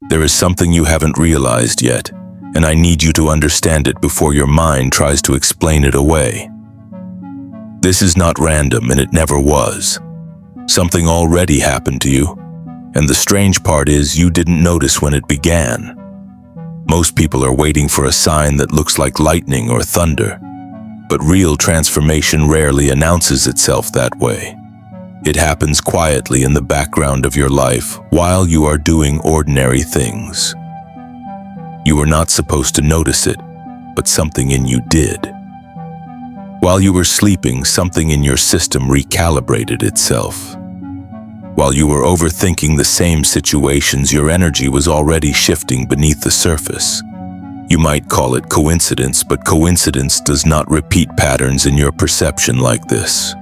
There is something you haven't realized yet, and I need you to understand it before your mind tries to explain it away. This is not random, and it never was. Something already happened to you, and the strange part is you didn't notice when it began. Most people are waiting for a sign that looks like lightning or thunder, but real transformation rarely announces itself that way. It happens quietly in the background of your life while you are doing ordinary things. You were not supposed to notice it, but something in you did. While you were sleeping, something in your system recalibrated itself. While you were overthinking the same situations, your energy was already shifting beneath the surface. You might call it coincidence, but coincidence does not repeat patterns in your perception like this.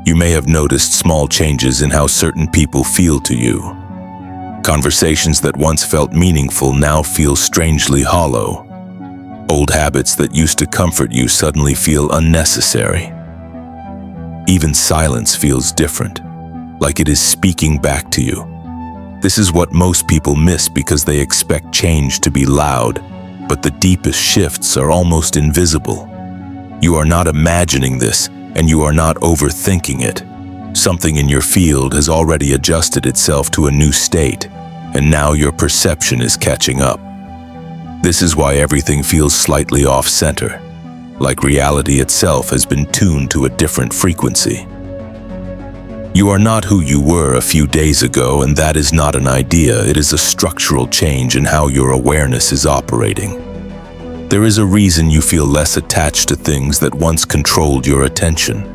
You may have noticed small changes in how certain people feel to you. Conversations that once felt meaningful now feel strangely hollow. Old habits that used to comfort you suddenly feel unnecessary. Even silence feels different, like it is speaking back to you. This is what most people miss because they expect change to be loud, but the deepest shifts are almost invisible. You are not imagining this, and you are not overthinking it. Something in your field has already adjusted itself to a new state, and now your perception is catching up. This is why everything feels slightly off-center, like reality itself has been tuned to a different frequency. You are not who you were a few days ago, and that is not an idea. It is a structural change in how your awareness is operating. There is a reason you feel less attached to things that once controlled your attention.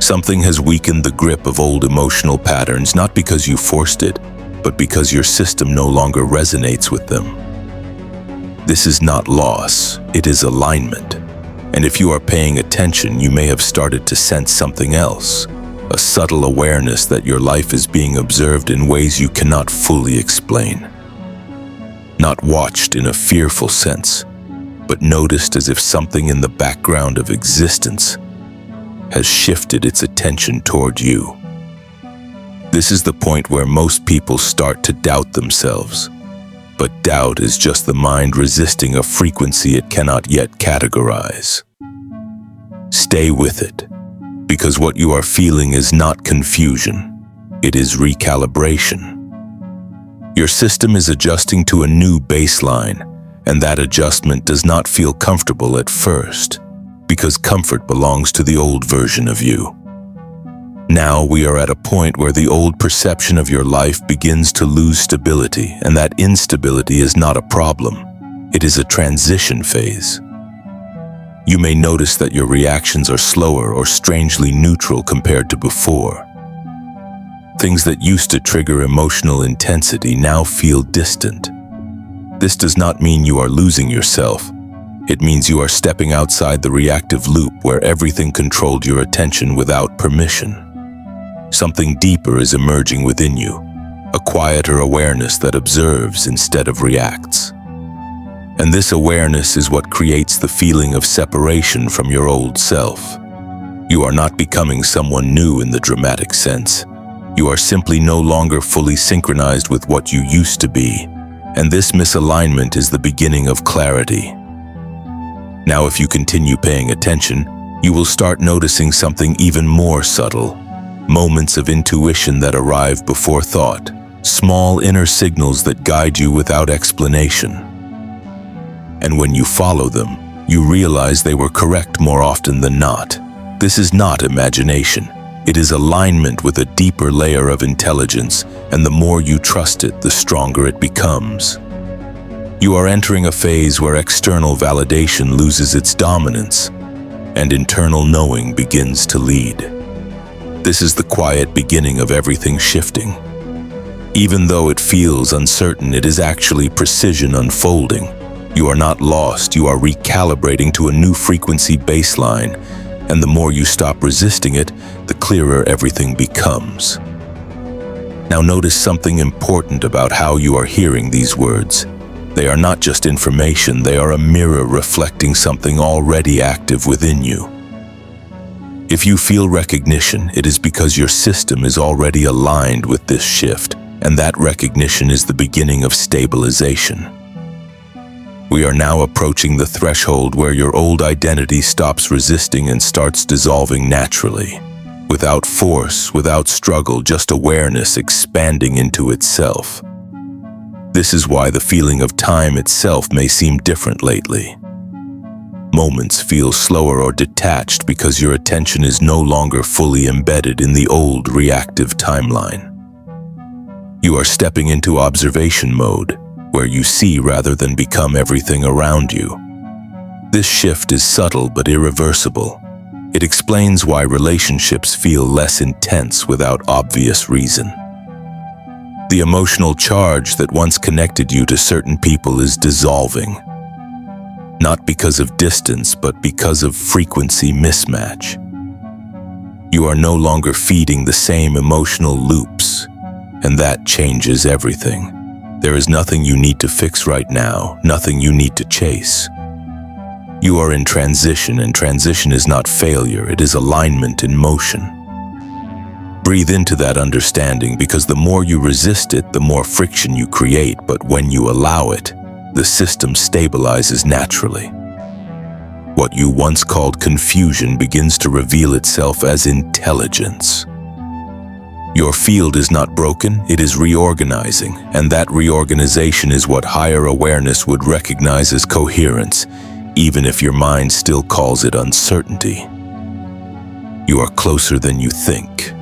Something has weakened the grip of old emotional patterns, not because you forced it, but because your system no longer resonates with them. This is not loss, it is alignment. And if you are paying attention, you may have started to sense something else. A subtle awareness that your life is being observed in ways you cannot fully explain. Not watched in a fearful sense, but noticed as if something in the background of existence has shifted its attention toward you. This is the point where most people start to doubt themselves. But doubt is just the mind resisting a frequency it cannot yet categorize. Stay with it, because what you are feeling is not confusion, it is recalibration. Your system is adjusting to a new baseline, and that adjustment does not feel comfortable at first, because comfort belongs to the old version of you. Now we are at a point where the old perception of your life begins to lose stability, and that instability is not a problem. It is a transition phase. You may notice that your reactions are slower or strangely neutral compared to before. Things that used to trigger emotional intensity now feel distant. This does not mean you are losing yourself. It means you are stepping outside the reactive loop where everything controlled your attention without permission. Something deeper is emerging within you, a quieter awareness that observes instead of reacts. And this awareness is what creates the feeling of separation from your old self. You are not becoming someone new in the dramatic sense. You are simply no longer fully synchronized with what you used to be, and this misalignment is the beginning of clarity. Now, if you continue paying attention, you will start noticing something even more subtle. Moments of intuition that arrive before thought, small inner signals that guide you without explanation. And when you follow them, you realize they were correct more often than not. This is not imagination. It is alignment with a deeper layer of intelligence, and the more you trust it, the stronger it becomes. You are entering a phase where external validation loses its dominance, and internal knowing begins to lead. This is the quiet beginning of everything shifting. Even though it feels uncertain, it is actually precision unfolding. You are not lost, you are recalibrating to a new frequency baseline, and the more you stop resisting it, the clearer everything becomes. Now notice something important about how you are hearing these words. They are not just information, they are a mirror reflecting something already active within you. If you feel recognition, it is because your system is already aligned with this shift, and that recognition is the beginning of stabilization. We are now approaching the threshold where your old identity stops resisting and starts dissolving naturally. Without force, without struggle, just awareness expanding into itself. This is why the feeling of time itself may seem different lately. Moments feel slower or detached because your attention is no longer fully embedded in the old reactive timeline. You are stepping into observation mode, where you see rather than become everything around you. This shift is subtle but irreversible. It explains why relationships feel less intense without obvious reason. The emotional charge that once connected you to certain people is dissolving. Not because of distance, but because of frequency mismatch. You are no longer feeding the same emotional loops, and that changes everything. There is nothing you need to fix right now, nothing you need to chase. You are in transition, and transition is not failure, it is alignment in motion. Breathe into that understanding, because the more you resist it, the more friction you create, but when you allow it, the system stabilizes naturally. What you once called confusion begins to reveal itself as intelligence. Your field is not broken, it is reorganizing, and that reorganization is what higher awareness would recognize as coherence, even if your mind still calls it uncertainty. You are closer than you think,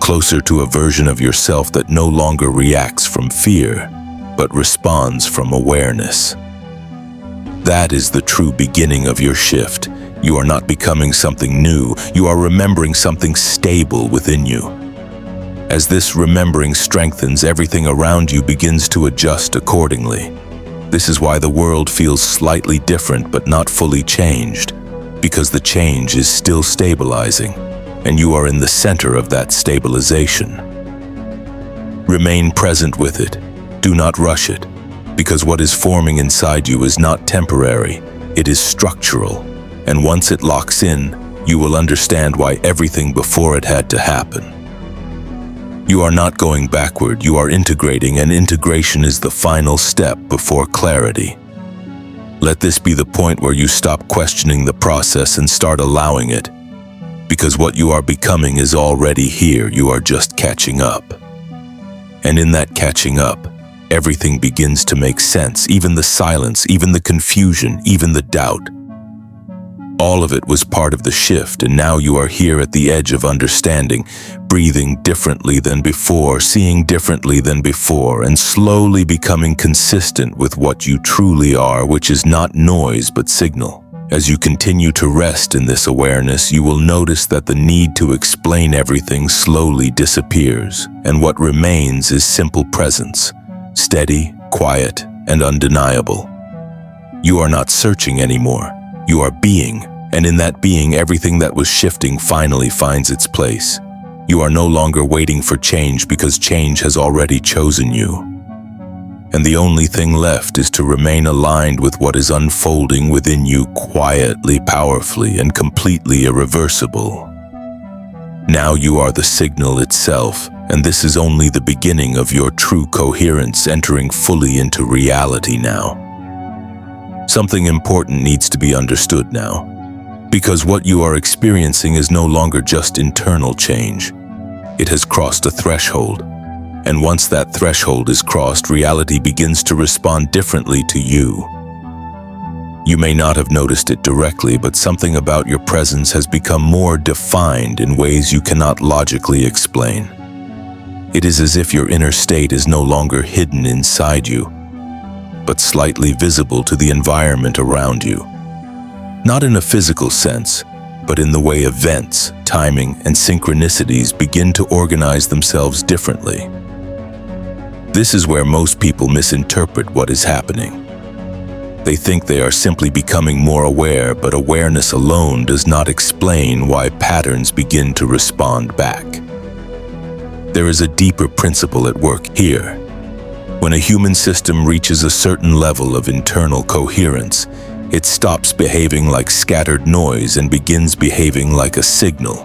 closer to a version of yourself that no longer reacts from fear, but responds from awareness. That is the true beginning of your shift. You are not becoming something new, you are remembering something stable within you. As this remembering strengthens, everything around you begins to adjust accordingly. This is why the world feels slightly different but not fully changed, because the change is still stabilizing, and you are in the center of that stabilization. Remain present with it. Do not rush it, because what is forming inside you is not temporary, it is structural, and once it locks in, you will understand why everything before it had to happen. You are not going backward, you are integrating, and integration is the final step before clarity. Let this be the point where you stop questioning the process and start allowing it, because what you are becoming is already here, you are just catching up. And in that catching up, everything begins to make sense, even the silence, even the confusion, even the doubt. All of it was part of the shift, and now you are here at the edge of understanding, breathing differently than before, seeing differently than before, and slowly becoming consistent with what you truly are, which is not noise but signal. As you continue to rest in this awareness, you will notice that the need to explain everything slowly disappears, and what remains is simple presence, steady, quiet, and undeniable. You are not searching anymore. You are being, and in that being, everything that was shifting finally finds its place. You are no longer waiting for change because change has already chosen you. And the only thing left is to remain aligned with what is unfolding within you quietly, powerfully, and completely irreversible. Now you are the signal itself, and this is only the beginning of your true coherence entering fully into reality now. Something important needs to be understood now, because what you are experiencing is no longer just internal change. It has crossed a threshold, and once that threshold is crossed, reality begins to respond differently to you. You may not have noticed it directly, but something about your presence has become more defined in ways you cannot logically explain. It is as if your inner state is no longer hidden inside you, but slightly visible to the environment around you. Not in a physical sense, but in the way events, timing, and synchronicities begin to organize themselves differently. This is where most people misinterpret what is happening. They think they are simply becoming more aware, but awareness alone does not explain why patterns begin to respond back. There is a deeper principle at work here. When a human system reaches a certain level of internal coherence, it stops behaving like scattered noise and begins behaving like a signal.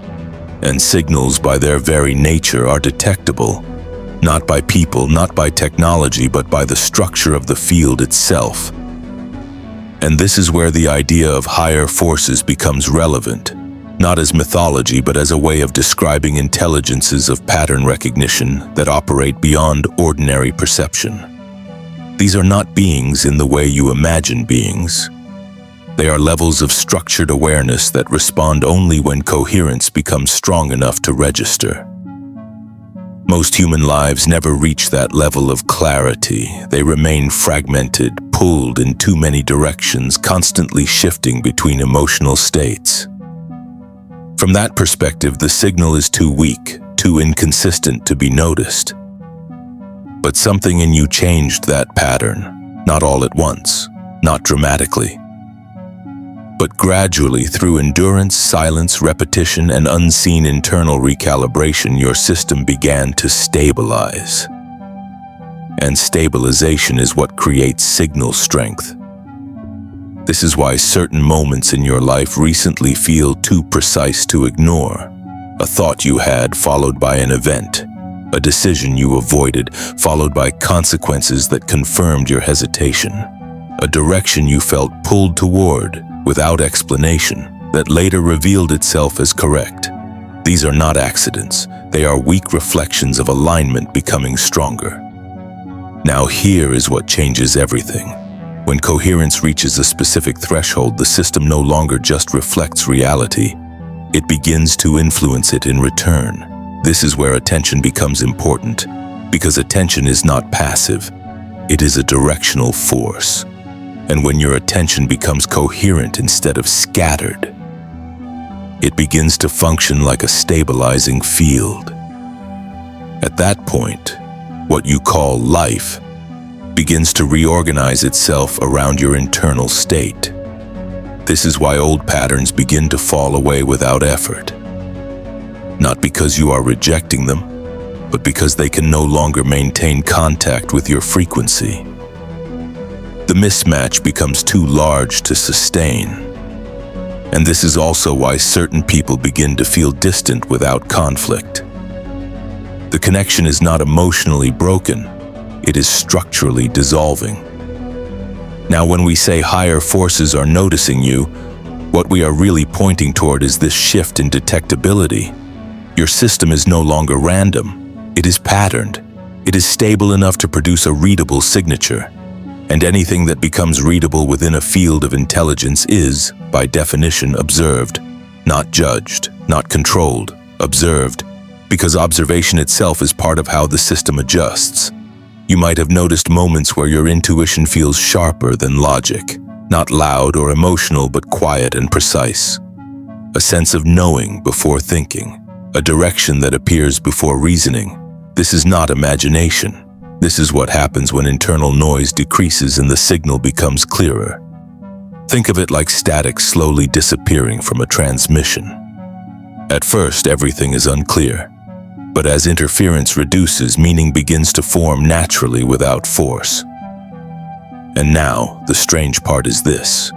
And signals by their very nature are detectable. Not by people, not by technology, but by the structure of the field itself. And this is where the idea of higher forces becomes relevant, not as mythology, but as a way of describing intelligences of pattern recognition that operate beyond ordinary perception. These are not beings in the way you imagine beings. They are levels of structured awareness that respond only when coherence becomes strong enough to register. Most human lives never reach that level of clarity. They remain fragmented, pulled in too many directions, constantly shifting between emotional states. From that perspective, the signal is too weak, too inconsistent to be noticed. But something in you changed that pattern, not all at once, not dramatically, but gradually through endurance, silence, repetition, and unseen internal recalibration, your system began to stabilize. And stabilization is what creates signal strength. This is why certain moments in your life recently feel too precise to ignore. A thought you had followed by an event, a decision you avoided followed by consequences that confirmed your hesitation, a direction you felt pulled toward without explanation that later revealed itself as correct. These are not accidents. They are weak reflections of alignment becoming stronger. Now here is what changes everything. When coherence reaches a specific threshold, the system no longer just reflects reality. It begins to influence it in return. This is where attention becomes important, because attention is not passive. It is a directional force. And when your attention becomes coherent instead of scattered, it begins to function like a stabilizing field. At that point, what you call life begins to reorganize itself around your internal state. This is why old patterns begin to fall away without effort. Not because you are rejecting them, but because they can no longer maintain contact with your frequency. The mismatch becomes too large to sustain. And this is also why certain people begin to feel distant without conflict. The connection is not emotionally broken, it is structurally dissolving. Now, when we say higher forces are noticing you, what we are really pointing toward is this shift in detectability. Your system is no longer random, it is patterned. It is stable enough to produce a readable signature. And anything that becomes readable within a field of intelligence is, by definition, observed, not judged, not controlled, observed, because observation itself is part of how the system adjusts. You might have noticed moments where your intuition feels sharper than logic, not loud or emotional, but quiet and precise. A sense of knowing before thinking, a direction that appears before reasoning. This is not imagination. This is what happens when internal noise decreases and the signal becomes clearer. Think of it like static slowly disappearing from a transmission. At first, everything is unclear, but as interference reduces, meaning begins to form naturally without force. And now, the strange part is this.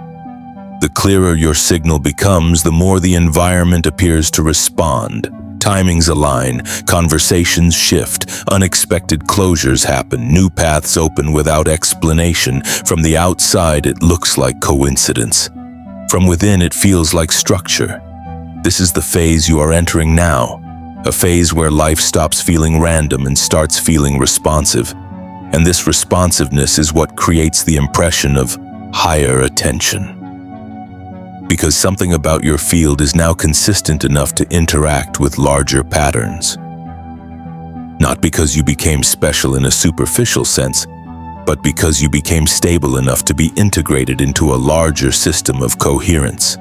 The clearer your signal becomes, the more the environment appears to respond. Timings align, conversations shift, unexpected closures happen, new paths open without explanation. From the outside, it looks like coincidence. From within, it feels like structure. This is the phase you are entering now, a phase where life stops feeling random and starts feeling responsive. And this responsiveness is what creates the impression of higher attention. Because something about your field is now consistent enough to interact with larger patterns. Not because you became special in a superficial sense, but because you became stable enough to be integrated into a larger system of coherence.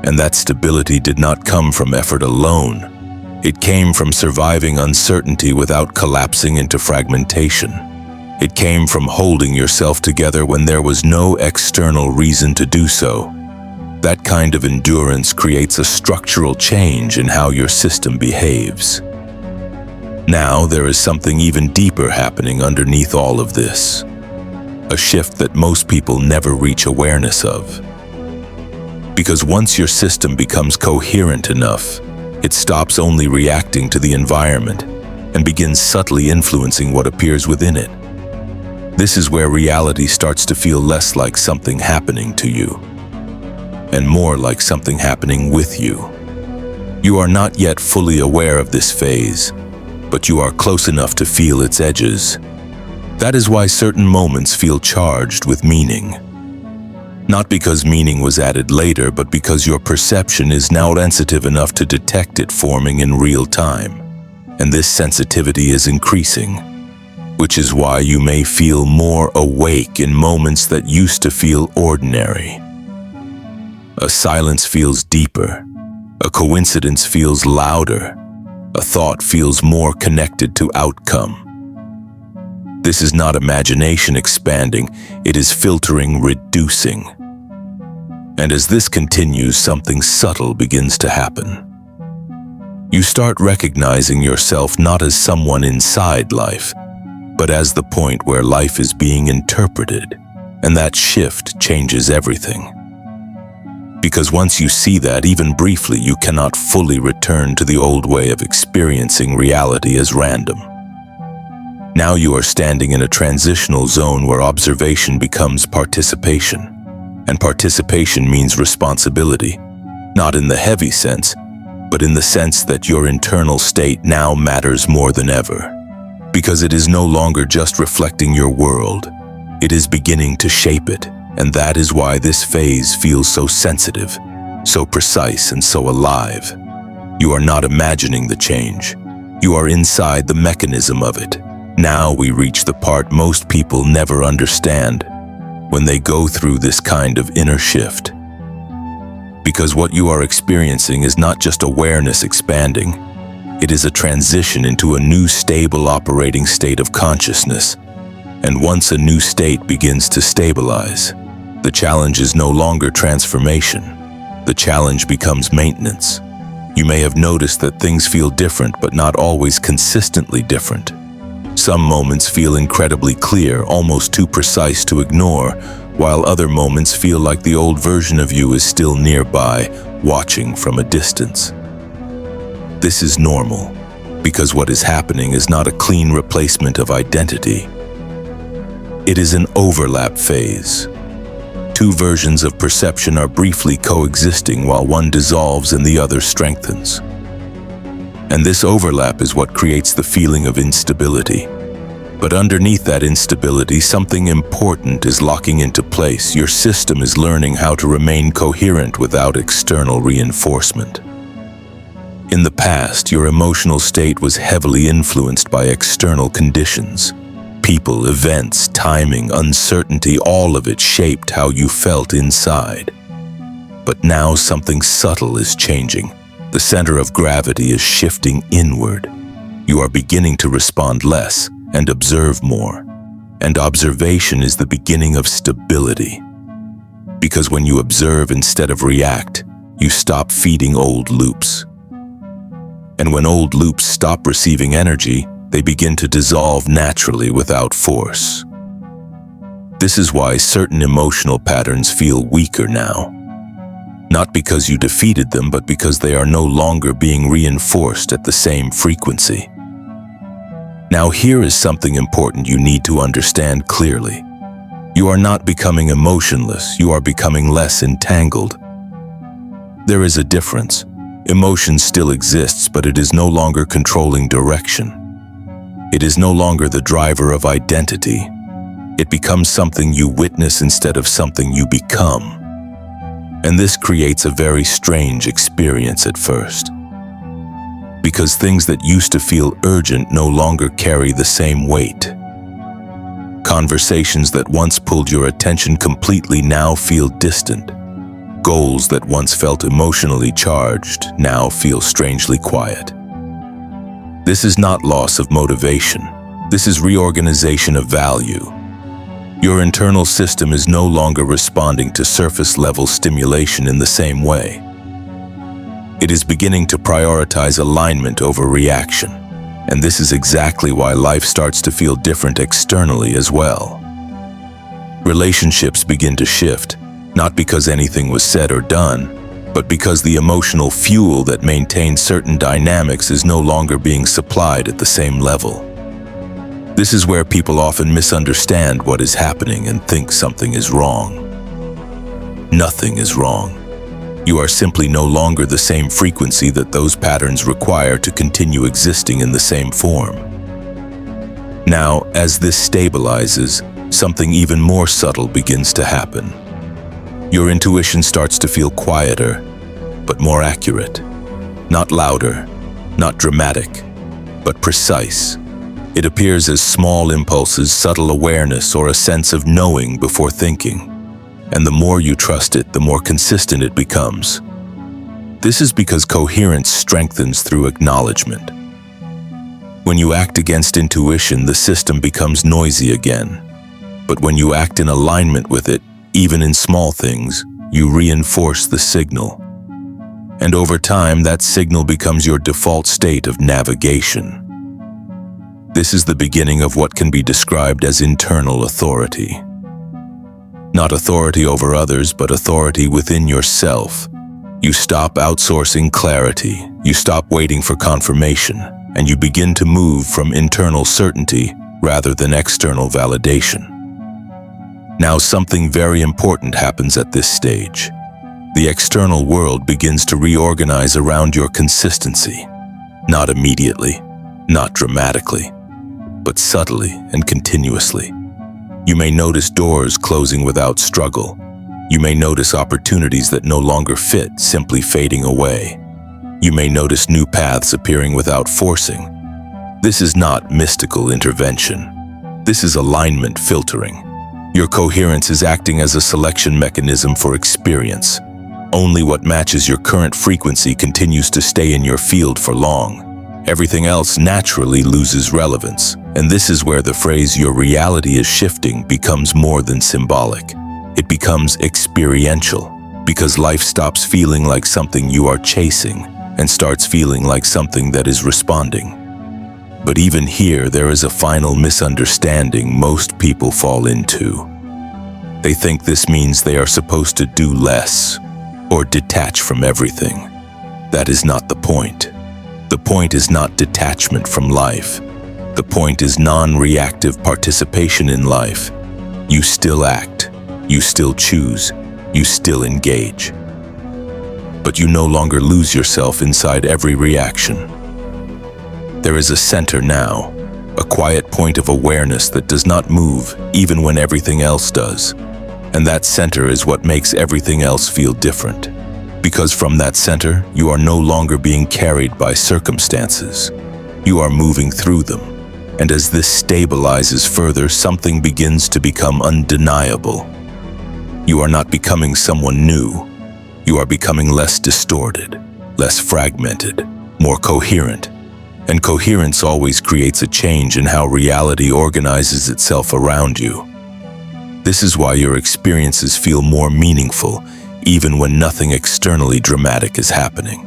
And that stability did not come from effort alone. It came from surviving uncertainty without collapsing into fragmentation. It came from holding yourself together when there was no external reason to do so. That kind of endurance creates a structural change in how your system behaves. Now there is something even deeper happening underneath all of this. A shift that most people never reach awareness of. Because once your system becomes coherent enough, it stops only reacting to the environment. and begins subtly influencing what appears within it. This is where reality starts to feel less like something happening to you, and more like something happening with you. You are not yet fully aware of this phase, but you are close enough to feel its edges. That is why certain moments feel charged with meaning. Not because meaning was added later, but because your perception is now sensitive enough to detect it forming in real time. And this sensitivity is increasing, which is why you may feel more awake in moments that used to feel ordinary. A silence feels deeper. A coincidence feels louder. A thought feels more connected to outcome. This is not imagination expanding, it is filtering, reducing. And as this continues, something subtle begins to happen. You start recognizing yourself not as someone inside life, but as the point where life is being interpreted, and that shift changes everything. Because once you see that, even briefly, you cannot fully return to the old way of experiencing reality as random. Now you are standing in a transitional zone where observation becomes participation. And participation means responsibility, not in the heavy sense, but in the sense that your internal state now matters more than ever. Because it is no longer just reflecting your world, it is beginning to shape it. And that is why this phase feels so sensitive, so precise, and so alive. You are not imagining the change. You are inside the mechanism of it. Now we reach the part most people never understand, when they go through this kind of inner shift. Because what you are experiencing is not just awareness expanding, it is a transition into a new stable operating state of consciousness. And once a new state begins to stabilize, the challenge is no longer transformation. The challenge becomes maintenance. You may have noticed that things feel different, but not always consistently different. Some moments feel incredibly clear, almost too precise to ignore, while other moments feel like the old version of you is still nearby, watching from a distance. This is normal, because what is happening is not a clean replacement of identity. It is an overlap phase. Two versions of perception are briefly coexisting while one dissolves and the other strengthens. And this overlap is what creates the feeling of instability. But underneath that instability, something important is locking into place. Your system is learning how to remain coherent without external reinforcement. In the past, your emotional state was heavily influenced by external conditions. People, events, timing, uncertainty, all of it shaped how you felt inside. But now something subtle is changing. The center of gravity is shifting inward. You are beginning to respond less and observe more. And observation is the beginning of stability. Because when you observe instead of react, you stop feeding old loops. And when old loops stop receiving energy, they begin to dissolve naturally without force. This is why certain emotional patterns feel weaker now. Not because you defeated them, but because they are no longer being reinforced at the same frequency. Now here is something important you need to understand clearly. You are not becoming emotionless, you are becoming less entangled. There is a difference. Emotion still exists, but it is no longer controlling direction. It is no longer the driver of identity. It becomes something you witness instead of something you become. And this creates a very strange experience at first. Because things that used to feel urgent no longer carry the same weight. Conversations that once pulled your attention completely now feel distant. Goals that once felt emotionally charged now feel strangely quiet. This is not loss of motivation. This is reorganization of value. Your internal system is no longer responding to surface-level stimulation in the same way. It is beginning to prioritize alignment over reaction. And this is exactly why life starts to feel different externally as well. Relationships begin to shift, not because anything was said or done, but because the emotional fuel that maintains certain dynamics is no longer being supplied at the same level. This is where people often misunderstand what is happening and think something is wrong. Nothing is wrong. You are simply no longer the same frequency that those patterns require to continue existing in the same form. Now, as this stabilizes, something even more subtle begins to happen. Your intuition starts to feel quieter, but more accurate. Not louder, not dramatic, but precise. It appears as small impulses, subtle awareness, or a sense of knowing before thinking. And the more you trust it, the more consistent it becomes. This is because coherence strengthens through acknowledgement. When you act against intuition, the system becomes noisy again. But when you act in alignment with it, even in small things, you reinforce the signal. And over time, that signal becomes your default state of navigation. This is the beginning of what can be described as internal authority. Not authority over others, but authority within yourself. You stop outsourcing clarity, you stop waiting for confirmation, and you begin to move from internal certainty rather than external validation. Now, something very important happens at this stage. The external world begins to reorganize around your consistency. Not immediately, not dramatically, but subtly and continuously. You may notice doors closing without struggle. You may notice opportunities that no longer fit simply fading away. You may notice new paths appearing without forcing. This is not mystical intervention. This is alignment filtering. Your coherence is acting as a selection mechanism for experience. Only what matches your current frequency continues to stay in your field for long. Everything else naturally loses relevance. And this is where the phrase "your reality is shifting" becomes more than symbolic. It becomes experiential, because life stops feeling like something you are chasing and starts feeling like something that is responding. But even here, there is a final misunderstanding most people fall into. They think this means they are supposed to do less or detach from everything. That is not the point. The point is not detachment from life. The point is non-reactive participation in life. You still act, you still choose, you still engage. But you no longer lose yourself inside every reaction. There is a center now, a quiet point of awareness that does not move even when everything else does. And that center is what makes everything else feel different. Because from that center, you are no longer being carried by circumstances. You are moving through them. And as this stabilizes further, something begins to become undeniable. You are not becoming someone new. You are becoming less distorted, less fragmented, more coherent. And coherence always creates a change in how reality organizes itself around you. This is why your experiences feel more meaningful, even when nothing externally dramatic is happening.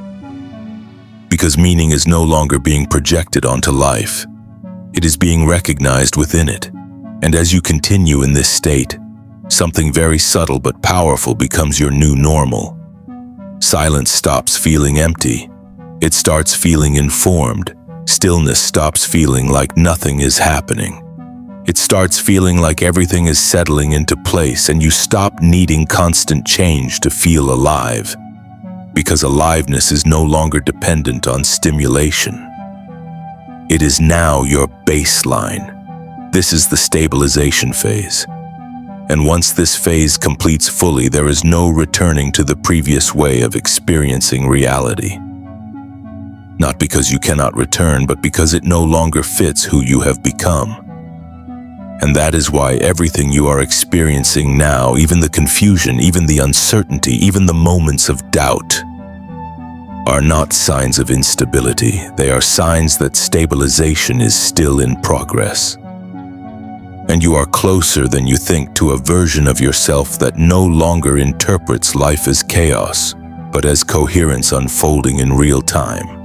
Because meaning is no longer being projected onto life. It is being recognized within it. And as you continue in this state, something very subtle but powerful becomes your new normal. Silence stops feeling empty. It starts feeling informed. Stillness stops feeling like nothing is happening. It starts feeling like everything is settling into place, and you stop needing constant change to feel alive. Because aliveness is no longer dependent on stimulation. It is now your baseline. This is the stabilization phase. And once this phase completes fully, there is no returning to the previous way of experiencing reality. Not because you cannot return, but because it no longer fits who you have become. And that is why everything you are experiencing now, even the confusion, even the uncertainty, even the moments of doubt, are not signs of instability. They are signs that stabilization is still in progress. And you are closer than you think to a version of yourself that no longer interprets life as chaos, but as coherence unfolding in real time.